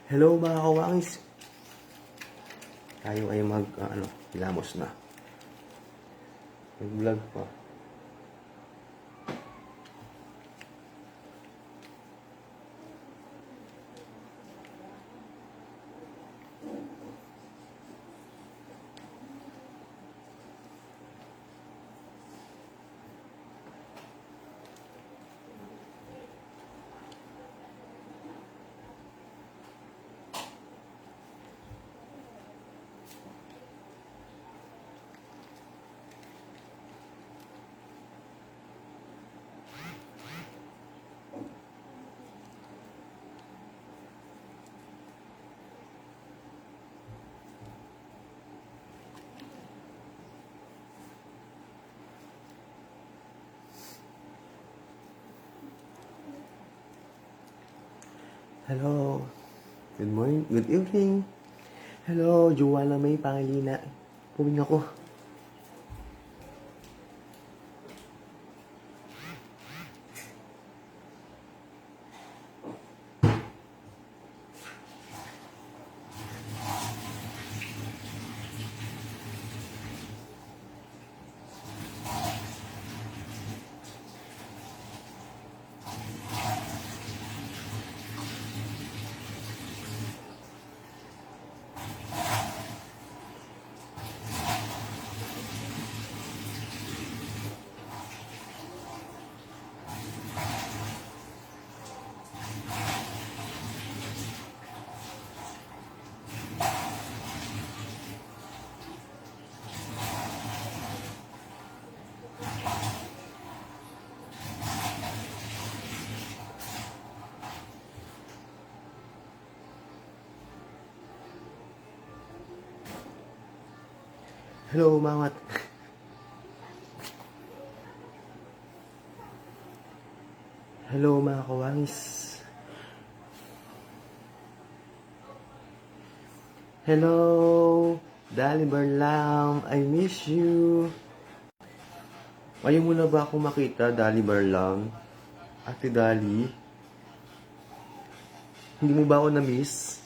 Hello mga kawangis. Tayo ay hilamos na. Mag-vlog pa. Hello. Good morning. Good evening. Hello, Joanna May Pangilina. Puming ako. Hello, Mawat. Hello, mga kawangis. Hello, Dali Barlam. I miss you. Ayaw mo na ba ako makita, Dali Barlam? Ate Dali? Hindi mo ba ako na-miss?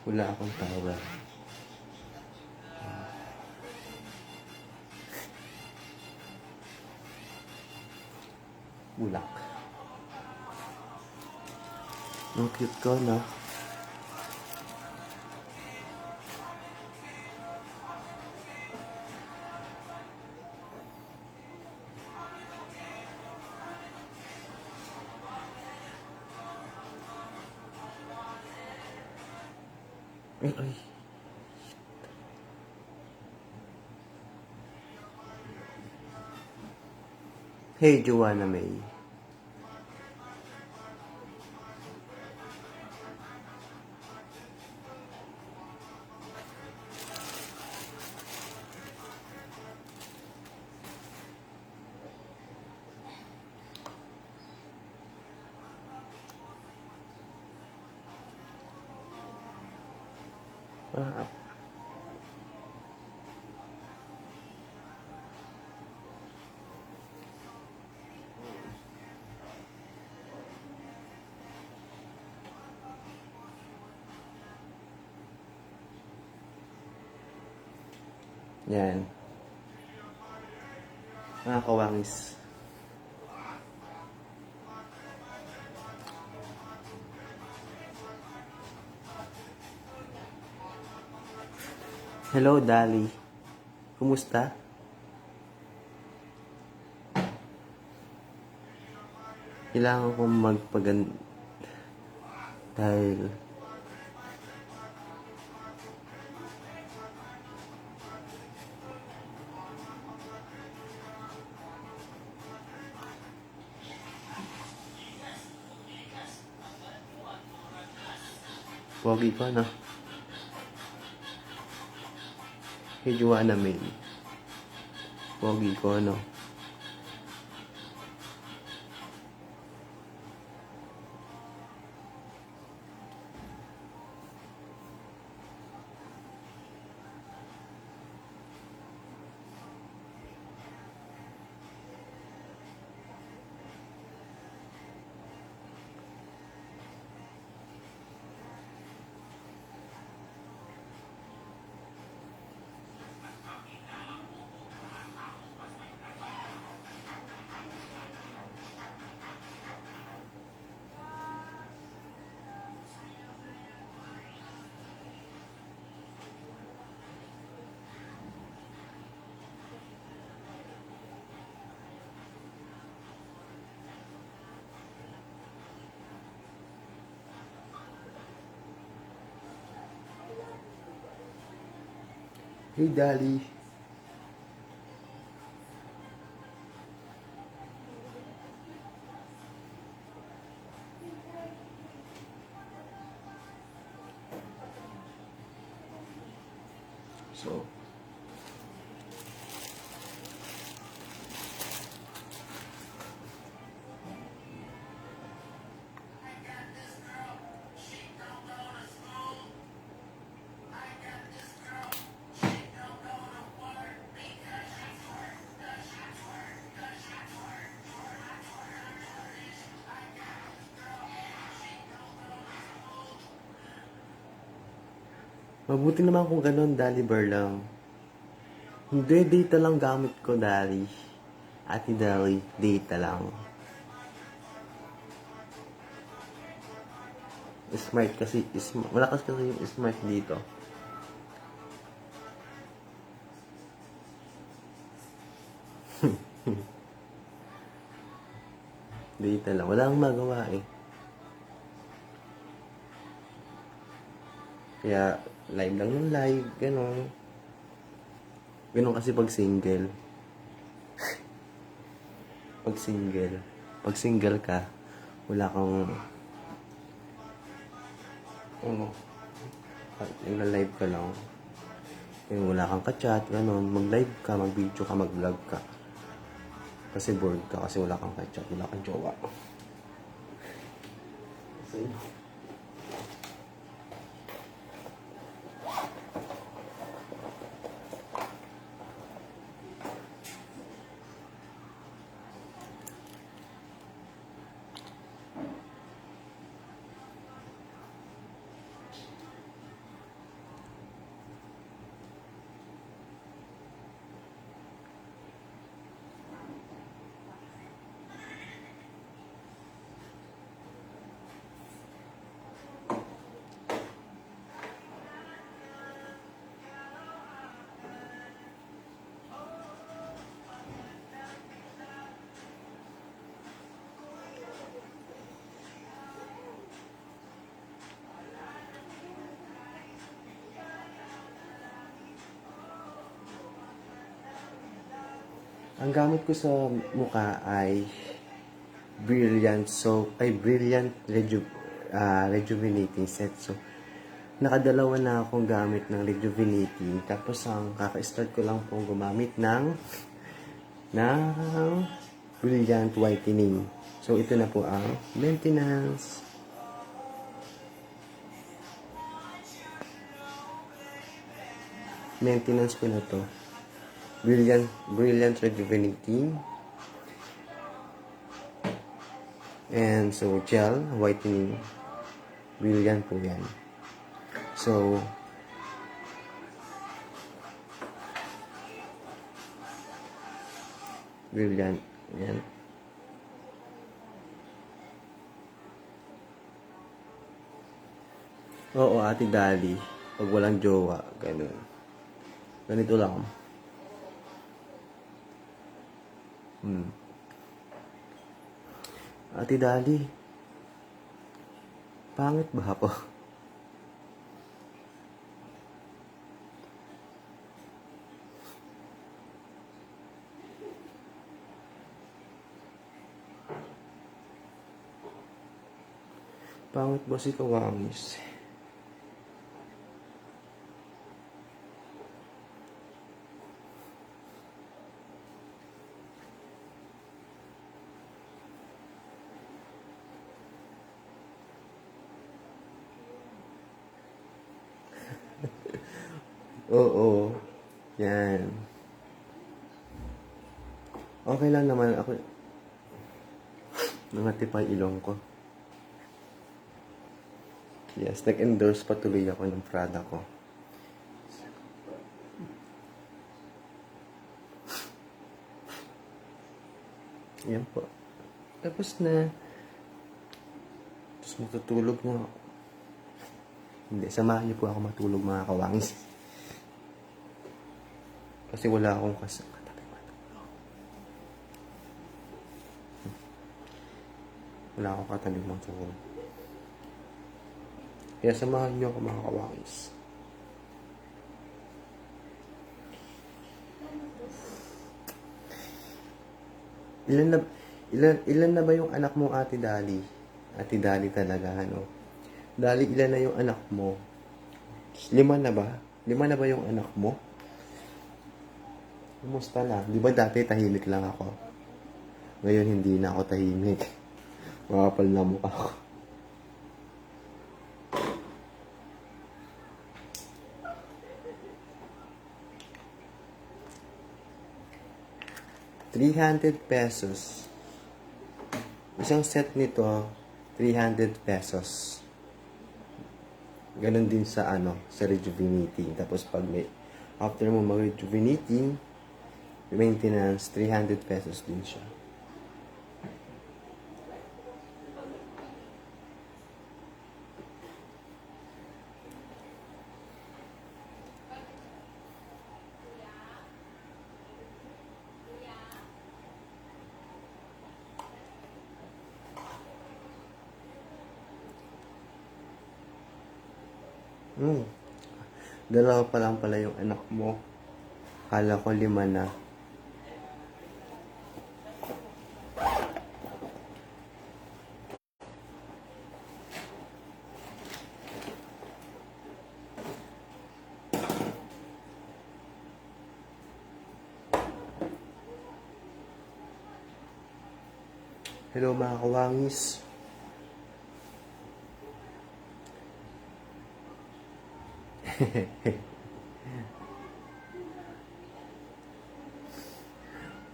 Wala akong tawa. Bulak. Ang cute ko, no? Ay. Hey, Joanna May. Ah. Yan. Mga kawangis. Hello, Dali. Kumusta? Kailangan kong dahil pogi ko, no? Hey, Joanna May. Pogi ko, no? Hey, Dali. So, mabuti naman kung ganun, Dali Barlang. Hindi, data lang gamit ko, Dali. Ate Dali, data lang. Smart kasi, malakas kasi yung smart dito. Data lang. Wala akong magawa eh. Kaya, live lang yung live, gano'n. Gano'n kasi pag single. Pag single ka, wala kang, ano, yung live ka lang. Yung wala kang ka-chat, gano'n. Mag-live ka, mag-video ka, mag-vlog ka. Kasi bored ka, kasi wala kang ka-chat, wala kang jowa. So, ang gamit ko sa mukha ay Brilliant Rejuvenating Set. So, nakadalawa na akong gamit ng Rejuvenating. Tapos, ang kaka-start ko lang pong gumamit ng Brilliant Whitening. So, ito na po ang maintenance. Maintenance ko na to. Brilliant Rejuvenating. And so, gel whitening. Brilliant po yan. So, Brilliant. Yan. Oo, Ate Dali. Pag walang jowa, ganun. Ganito lang. Ate Dali, pangit ba ako? Pangit ba si Kawangis? Oo. Yan. Okay lang naman ako. Nangatipay ilong ko. Yes, nag-endorse patuloy ako ng Prada ko. Yan po. Tapos na. Tapos matutulog na ako. Hindi, samahan niyo po ako matulog mga kawangis. Kasi wala akong katabi matulog. Wala akong katabi matulog. Kaya samahan niyo ako mga kawangis. Ilan na, ilan na ba yung anak mo, Ate Dali? Ate Dali talaga, ano? Dali, ilan na yung anak mo? 5 na ba? 5 na ba yung anak mo? Kumusta na? Di ba dati tahimik lang ako? Ngayon hindi na ako tahimik. Makapal na mukha ko. 300 pesos. Isang set nito, 300 pesos. Ganon din sa sa rejuvenating. Tapos pag after mo mag-rejuvenating, maintenance, 300 pesos din siya. Dalawa pa lang pala yung anak mo. Kala ko 5 na. Hello mga kawangis.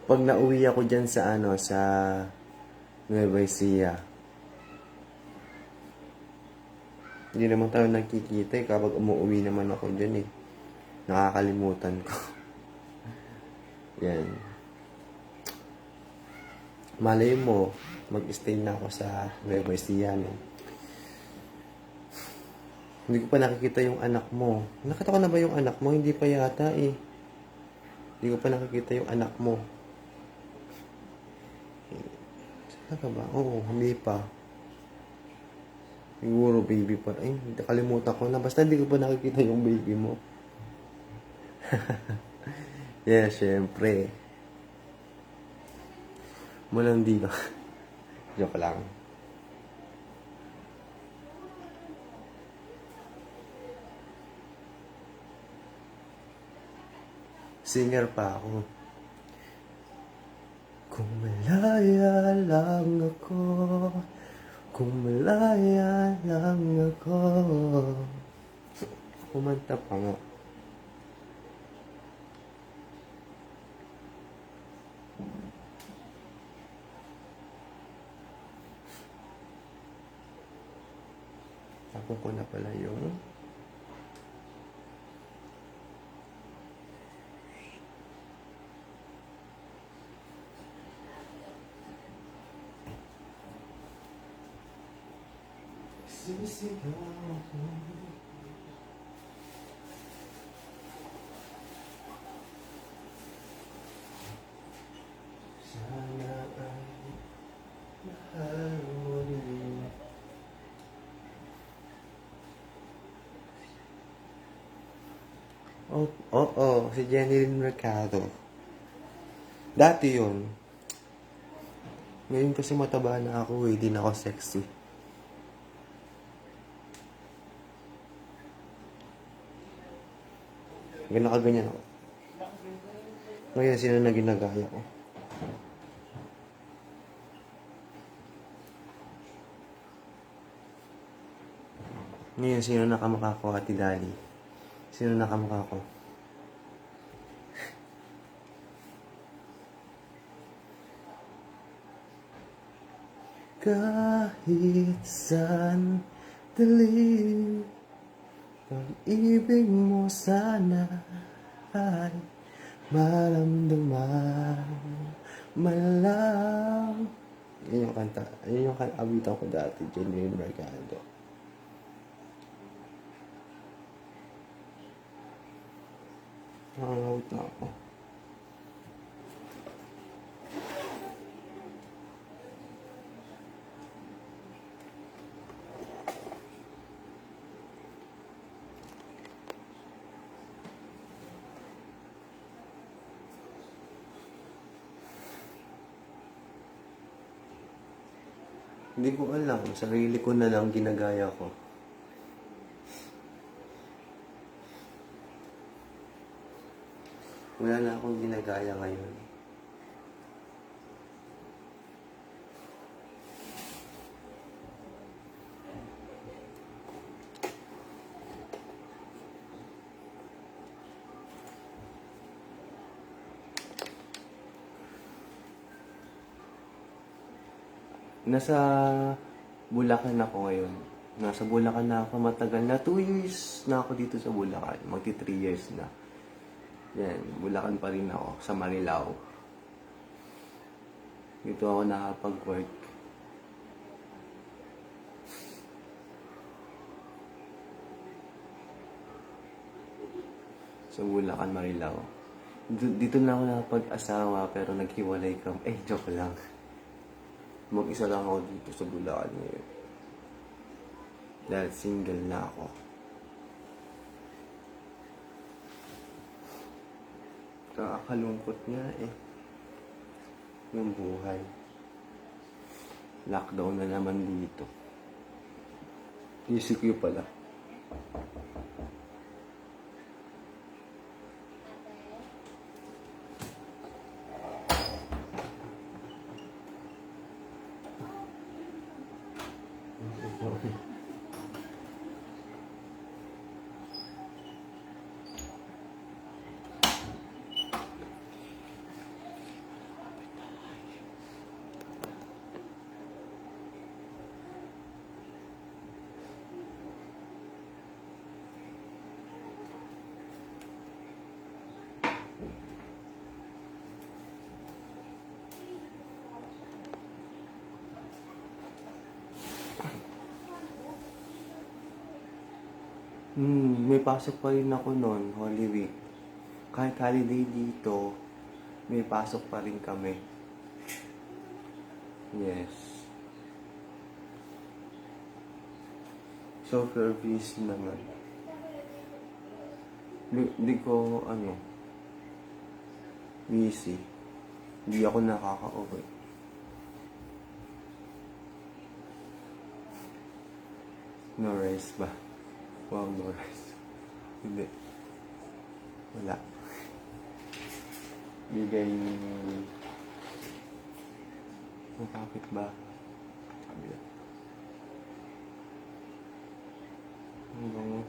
Pag nauwi ako dyan sa sa Nueva Ecija, hindi naman tayo nagkikita kapag umuwi naman ako dyan nakakalimutan ko. Yan. Malay mo, mag-stay na ako sa Nueva Ecija, no? Hindi ko pa nakikita yung anak mo. Nakita ko na ba yung anak mo? Hindi pa yata Hindi ko pa nakikita yung anak mo. Saan ka ba? Oo, hindi pa. Siguro baby pa. Ay, nakalimutan ko na. Basta hindi ko pa nakikita yung baby mo. Yeah, syempre. Walang di ba? Joke lang. Singer pa ako. Kung malaya lang ako, kung malaya lang ako. Kumanta pa nga. Tapos ko na pala yung sisigaw ko. Sana ay mahal mo rin. Oo, si Jenny Mercado. Dati yun. Ngayon kasi mataba na ako hindi na ako sexy. Ngayon nakaganyan ako. Ngayon, sino na ginagaya ko? Ngayon, sino nakamukha ko, Ate Dali? Sino nakamukha ko? Kahit saan dilim, pag-ibig mo sana ay maramdaman malam. Yun yung kanta. Yun yung awitan ko dati, Jenny Mercado. Nakangawit na ako. Hindi ko alam. Sarili ko na lang ginagaya ko. Wala na akong ginagaya ngayon. Nasa Bulacan ako ngayon. Nasa Bulacan na ako matagal na. 2 years na ako dito sa Bulacan. Magti 3 years na. Yan, Bulacan pa rin ako. Sa Marilao. Dito ako nakapag-work. Sa Bulacan, Marilao. Dito na ako nakapag-asawa pero naghiwalay kami. Joke lang. Mag-isa lang ako dito sa Bulacan ngayon. Dahil single na ako. Nakakalungkot nga yung buhay. Lockdown na naman dito. ECQ pala. May pasok pa rin ako noon, Holy Week. Kahit holiday dito, may pasok pa rin kami. Yes. Super busy naman. Di ko, busy. Hindi ako nakaka-uwi. No rest ba? Wow, no rest. Hindi. Wala. Bigay ng kapit ba? Sabi yan. Ang bango.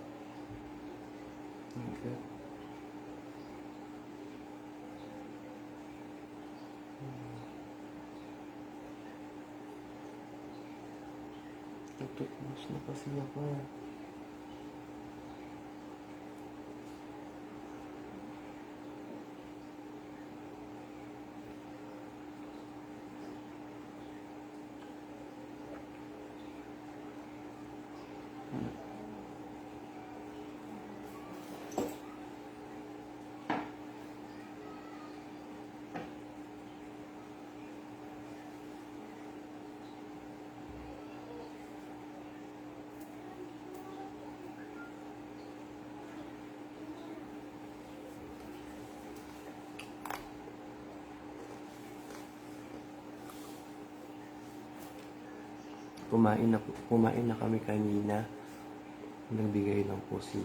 Okay. Tutupos na kasi ako. Kumain na kami kanina. Nagbigay lang po si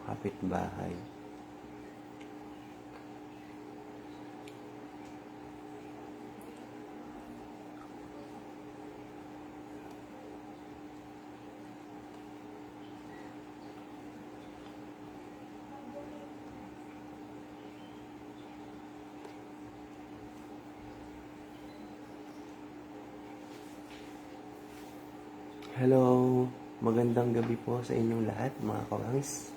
kapitbahay. Hello, magandang gabi po sa inyong lahat, mga kawangs.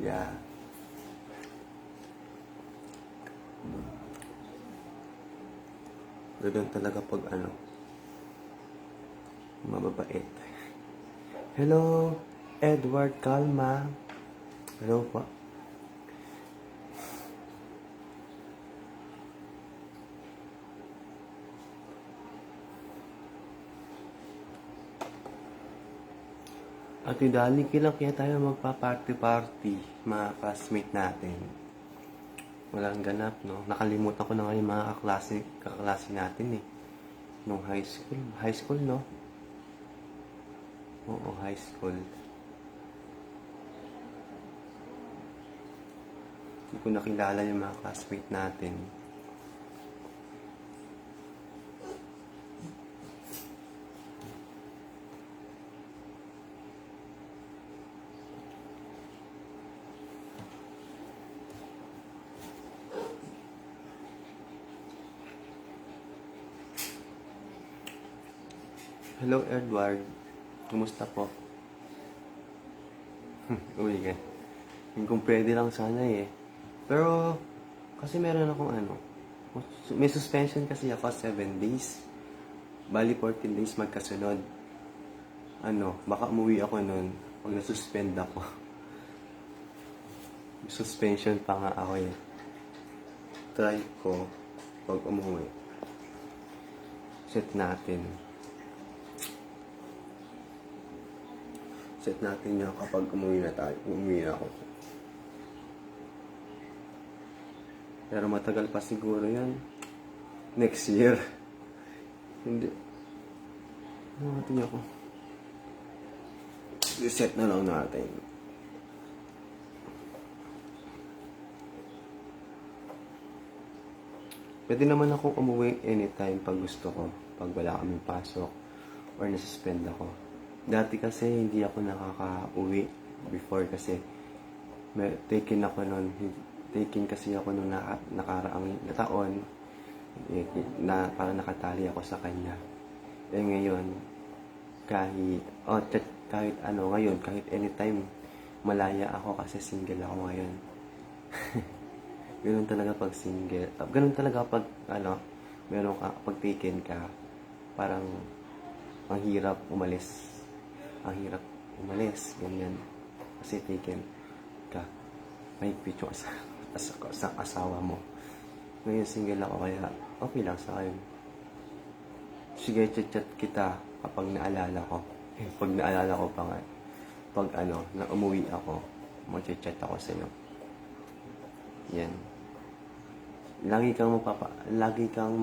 Yeah. Ganun talaga pag Mababait. Hello, Edward Calma. Hello po. Ate Dali, kailan kaya tayo magpa-party-party, mga classmate natin? Walang ganap, no? Nakalimutan ko na nga yung mga kaklase natin, eh. Nung high school. High school, no? Oo, high school. Hindi ko nakilala yung mga classmate natin. Hello, Edward. Kumusta po? Uy, ka. Kung pwede lang sana eh. Pero, kasi meron akong may suspension kasi ako 7 days. Bali 14 days magkasunod. Baka umuwi ako nun pag nasuspend ako. Suspension pa nga ako eh. Try ko pag umuwi. Set natin yun kapag umuwi ako. Pero matagal pa siguro yan. Next year. Hindi. Natin ako. Reset na lang natin. Pwede naman akong umuwi anytime pag gusto ko. Pag wala kaming pasok or nasuspend ako. Dati kasi hindi ako nakaka-uwi before kasi taken kasi ako nung nakaraang taon na parang nakatali ako sa kanya. Ngayon kahit anytime malaya ako kasi single ako ngayon. Ganun talaga pag single. Ganun talaga pag meron ka, pag taken ka, parang ang hirap umalis. Ganyan. Kasi taken ka. May picture sa asawa mo. Ngayon single ako kaya okay lang sa akin. Sige, chat kita kapag naalala ko. Pag naalala ko pa nga. Pag na umuwi ako, mag-chat ako sa'yo. Yan. Lagi kang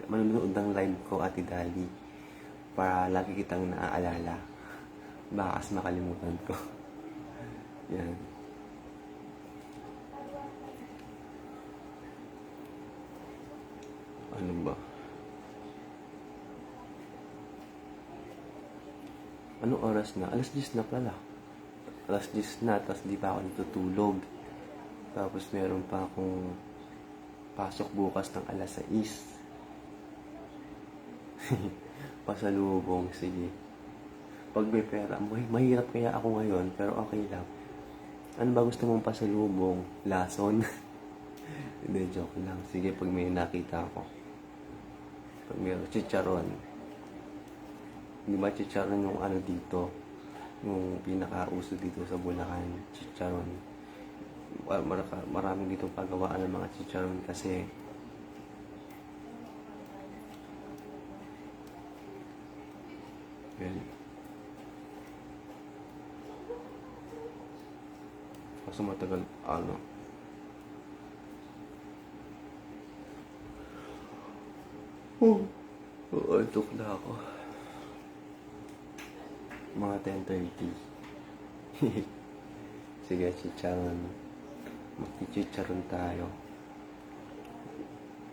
manunood ng live ko, Ate Dali. Para lagi kitang naaalala. Baka kasi makalimutan ko. Yan. Ano ba? Anong oras na? Alas 10 na pala. Alas 10 na, tapos di pa ako natutulog. Tapos meron pa akong pasok bukas ng alas 6. Pasalubong, sige. Pag may pera, mahirap kaya ako ngayon, pero okay lang. Ano ba gusto mong pasalubong? Lason? Hindi, joke lang. Sige, pag may nakita ako. Pag may chicharon. Hindi ba chicharon yung dito? Yung pinakauso dito sa Bulacan. Chicharon. Maraming dito pagawaan ng mga chicharon kasi kasi matagal antok na ako. Mga 10:30. Sige, chicharon. Magchicharon tayo.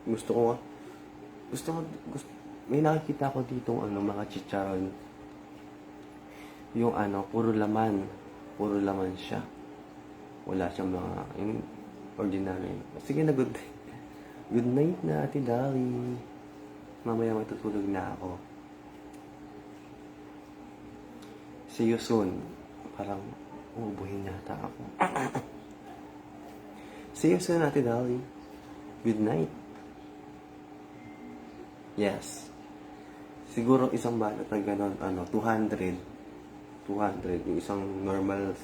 Gusto may nakikita ko dito mga chicharon. Yung puro laman siya. Wala siyang mga yung ordinary. Sige na, good night na, Ate Dali. Mamaya matutulog na ako. See you soon. Parang uubuhin yata ako. See you soon, Ate Dali. Good night. Yes. Siguro isang balot na gano'n, 200. 200. Yung isang normal,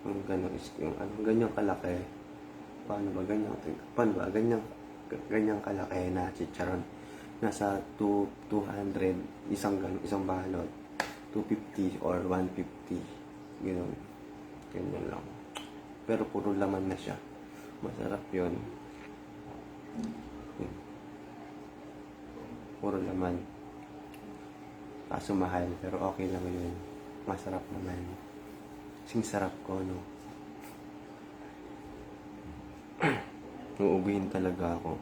yung gano'n, yung ganyang kalaki. Paano ba ganyang kalaki na chicharon? Nasa 200, isang balot. 250 or 150. Gano'n. Ganyan lang. Pero puro laman na siya. Masarap yun. Puro laman. Kaso mahal, pero okay lang yun. Masarap naman. Sing sarap ko, no? Uubuhin talaga ako.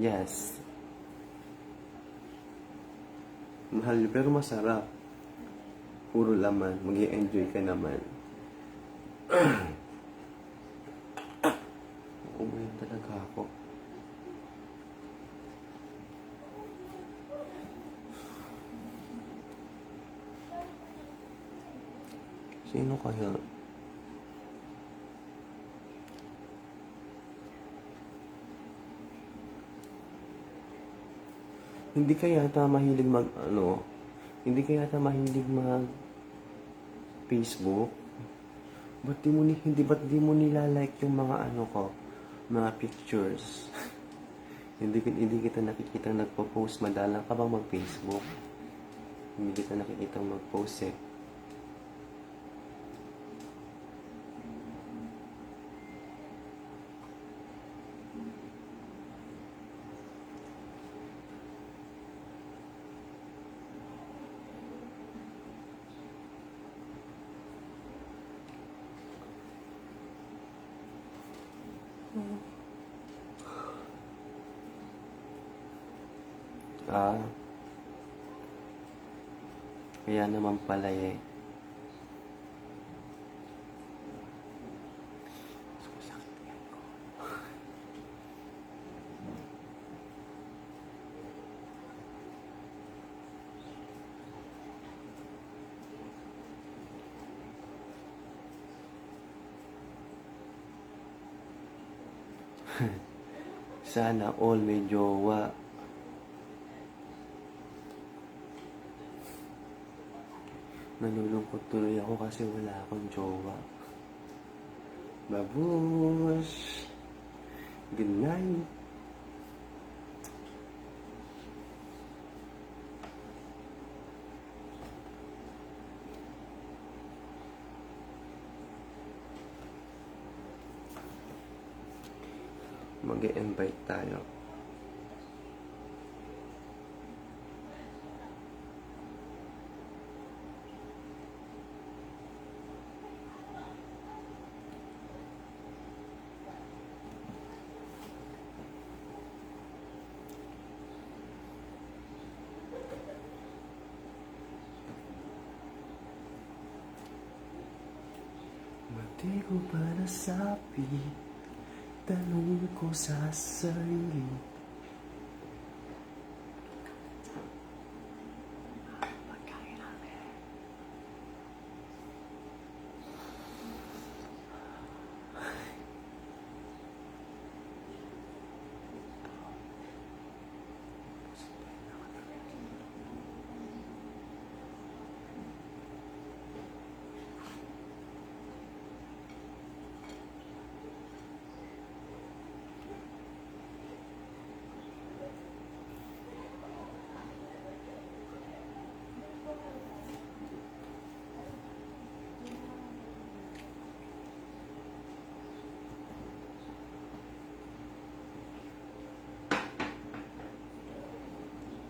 Yes. Mahal, pero masarap. Puro laman. Mag-i-enjoy ka naman. Uubuhin talaga ako. Sino kaya? Hindi ka yata mahilig hindi ka yata mahilig Facebook? Ba't di mo nilalike yung mga mga pictures? hindi kita nakikita nagpo-post. Madalang ka bang mag-Facebook? Hindi kita nakikita mag-post eh. Kaya naman pala eh. Sumasakit yan ko. Sana all may jowa. Nalulungkot tuloy ako kasi wala akong jowa. Babush! Good night! Mag-i-invite tayo. Di ko pa nasabi, tanong ko sa sarili. Pagkain namin.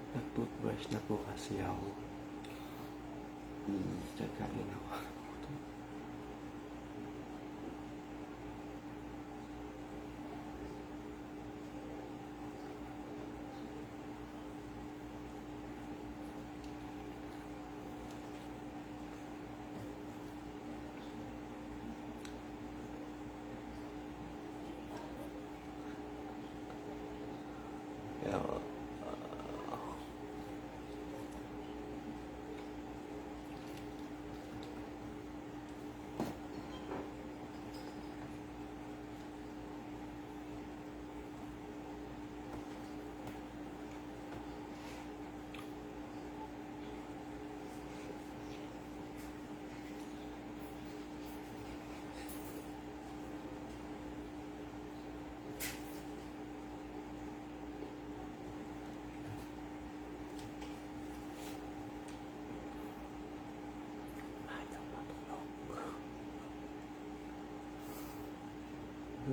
Nag-toothbrush na po kasi ako. Kakain ako.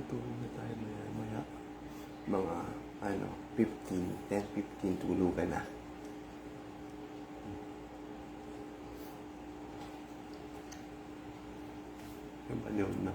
Matulog na tayo maya. Mga, 10-15, tulugan na. Yung baliw na.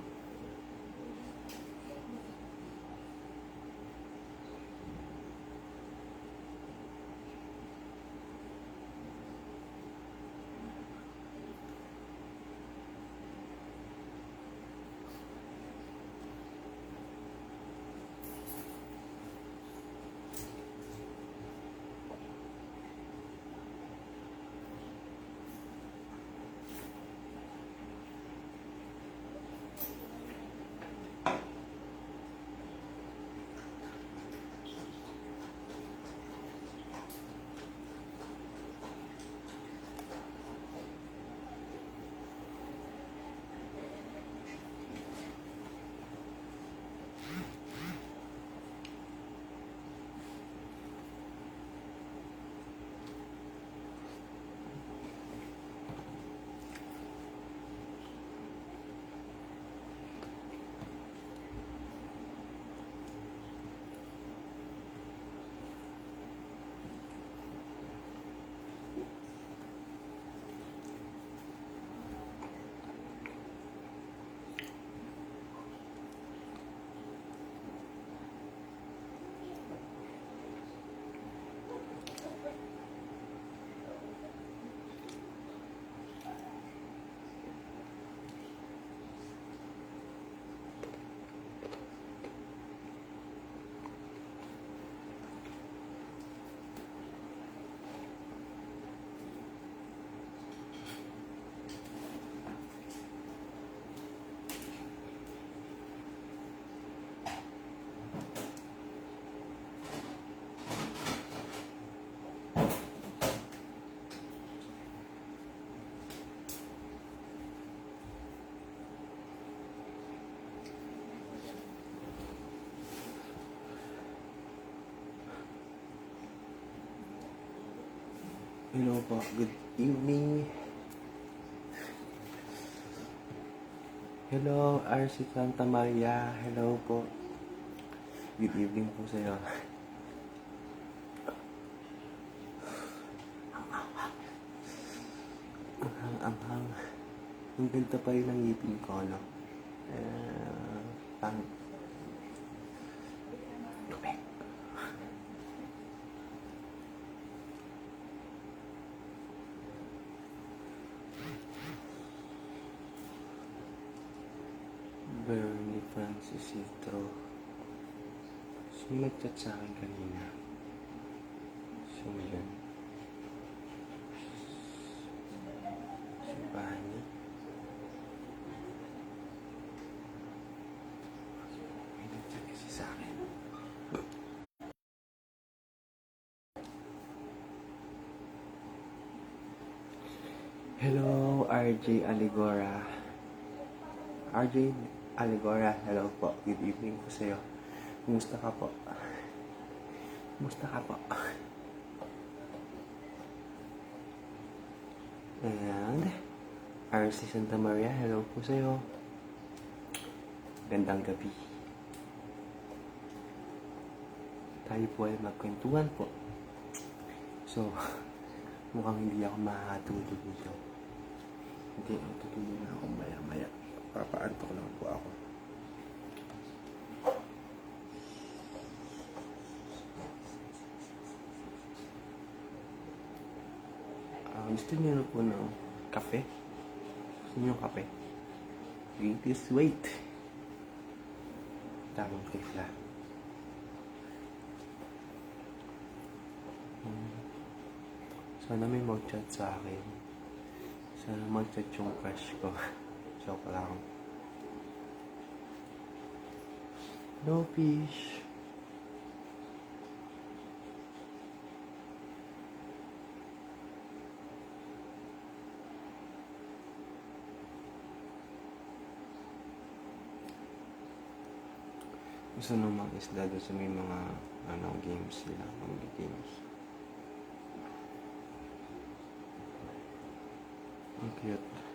Hello po, good evening. Hello, RC Santa Maria. Hello po. Good evening po sa iyo. Anghang. Ang ganda pa rin ng ngipin ko, no? Pang... Lupit. Bernie Francis Citro. Sino nag-chat sa akin kanina? So, yun. Si Bani. May nag-chat kasi sa akin. Hello, RJ Aligora. RJ Aligora, hello po. Good evening po sa'yo. Kumusta ka po? Kumusta ka po? And RC Santa Maria, hello po sa'yo. Gandang gabi. Tayo po ay magkwentuhan po. So, mukhang hindi ako makakatulog dito. Hindi, tutulog na ako maya-maya. Papaantok lang po ako. Gusto niyo na po ng kape? Gusto niyo ng kape? Please wait. Tamang timpla. Sana may mag-chat sa akin. Sana mag-chat yung crush ko. Joke lang. No fish. Gusto nung mga isda doon sa may mga games sila. Mga games. Ang cute.